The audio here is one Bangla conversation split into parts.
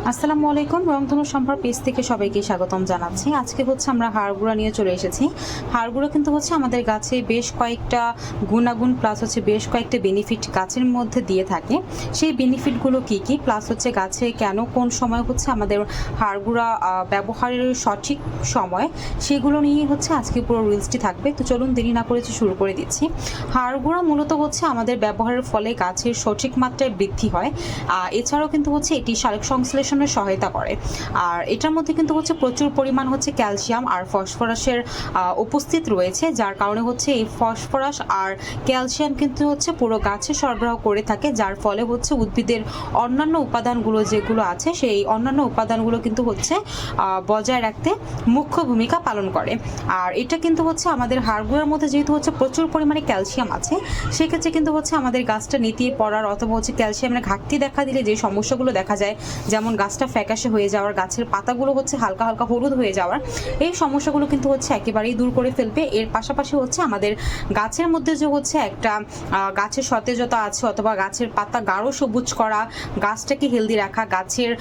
আসসালামু আলাইকুম। রংধনু সম্ভার পেজ থেকে সবাইকে স্বাগতম জানাচ্ছি। আজকে হচ্ছে আমরা হাড়গুঁড়া নিয়ে চলে এসেছি। হাড়গুঁড়া কিন্তু হচ্ছে আমাদের গাছে বেশ কয়েকটা গুণাগুণ প্লাস হচ্ছে বেশ কয়েকটা বেনিফিট গাছের মধ্যে দিয়ে থাকে। সেই বেনিফিটগুলো কি কি প্লাস হচ্ছে গাছে কেন কোন সময় হচ্ছে আমাদের হাড়গুঁড়া ব্যবহারের সঠিক সময়, সেগুলো নিয়ে হচ্ছে আজকে পুরো রিলসটি থাকবে। তো চলুন দেরি না করে শুরু করে দিচ্ছি। হাড়গুঁড়া মূলত হচ্ছে আমাদের ব্যবহারের ফলে গাছের সঠিক মাত্রায় বৃদ্ধি হয়। এছাড়াও কিন্তু হচ্ছে এটি সালোক সংশ্লেষণের সহায়তা করে। আর এটার মধ্যে কিন্তু হচ্ছে প্রচুর পরিমাণ হচ্ছে ক্যালসিয়াম আর ফসফরাসের উপস্থিত রয়েছে, যার কারণে হচ্ছে এই ফসফরাস আর ক্যালসিয়াম কিন্তু হচ্ছে পুরো গাছে সরবরাহ করে থাকে, যার ফলে হচ্ছে উদ্ভিদের অন্যান্য উপাদানগুলো যেগুলো আছে সেই অন্যান্য উপাদানগুলো কিন্তু হচ্ছে বজায় রাখতে মুখ্য ভূমিকা পালন করে। আর এটা কিন্তু হচ্ছে আমাদের হাড়গুঁড়ার মধ্যে যেহেতু হচ্ছে প্রচুর পরিমাণে ক্যালসিয়াম আছে, সেক্ষেত্রে কিন্তু হচ্ছে আমাদের গাছটা নেতিয়ে পড়ার অথবা হচ্ছে ক্যালসিয়ামের ঘাটতি দেখা দিলে যে সমস্যাগুলো দেখা যায়, যেমন গাছটা ফ্যাকাশে হয়ে যাওয়ার, গাছের পাতাগুলো হচ্ছে হালকা হালকা হলুদ হয়ে যাওয়ার, এই সমস্যাগুলো কিন্তু হচ্ছে একেবারেই দূর করে ফেলবে। এর পাশাপাশি হচ্ছে আমাদের গাছের মধ্যে যে হচ্ছে একটা গাছের সতেজতা আছে অথবা গাছের পাতা গাঢ় সবুজ করা, গাছটাকে হেলদি রাখা, গাছের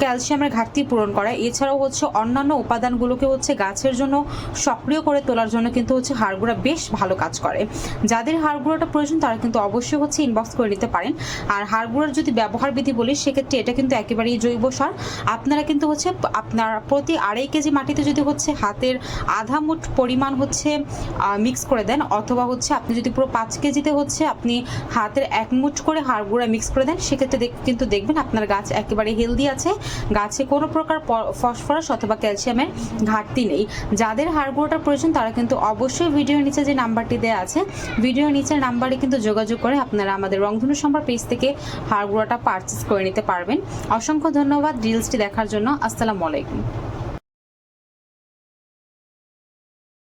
ক্যালসিয়ামের ঘাটতি পূরণ করা, এছাড়াও হচ্ছে অন্যান্য উপাদানগুলোকে হচ্ছে গাছের জন্য সক্রিয় করে তোলার জন্য কিন্তু হচ্ছে হাড়গুঁড়া বেশ ভালো কাজ করে। যাদের হাড়গুঁড়াটা প্রয়োজন তারা কিন্তু অবশ্যই হচ্ছে ইনবক্স করে নিতে পারেন। আর হাড়গুঁড়ার যদি ব্যবহার বিধি বলি, সেক্ষেত্রে এটা কিন্তু একেবারেই জৈব সার। আপনারা কিন্তু হচ্ছে আপনার প্রতি 2.5 কেজি মাটিতে যদি হচ্ছে হাতের আধা মুঠ পরিমাণ হচ্ছে মিক্স করে দেন, অথবা হচ্ছে আপনি যদি পুরো 5 কেজিতে হচ্ছে আপনি হাতের 1 মুঠ করে হাড়গুঁড়া মিক্স করে দেন, সেক্ষেত্রে কিন্তু দেখবেন আপনার গাছ একেবারে হেলদি আছে, গাছে কোনো প্রকার ফসফরাস অথবা ক্যালসিয়ামের ঘাটতি নেই। যাদের হাড়গুঁড়াটা প্রয়োজন তারা কিন্তু অবশ্যই ভিডিওর নিচে যে নাম্বারটি দেওয়া আছে, ভিডিওর নিচের নাম্বারে কিন্তু যোগাযোগ করে আপনারা আমাদের রংধনু সম্ভার পেজ থেকে হাড়গুঁড়াটা পারচেস করে নিতে পারবেন। অসংখ্য ধন্যবাদ রিলসটি দেখার জন্য। আসসালামু আলাইকুম।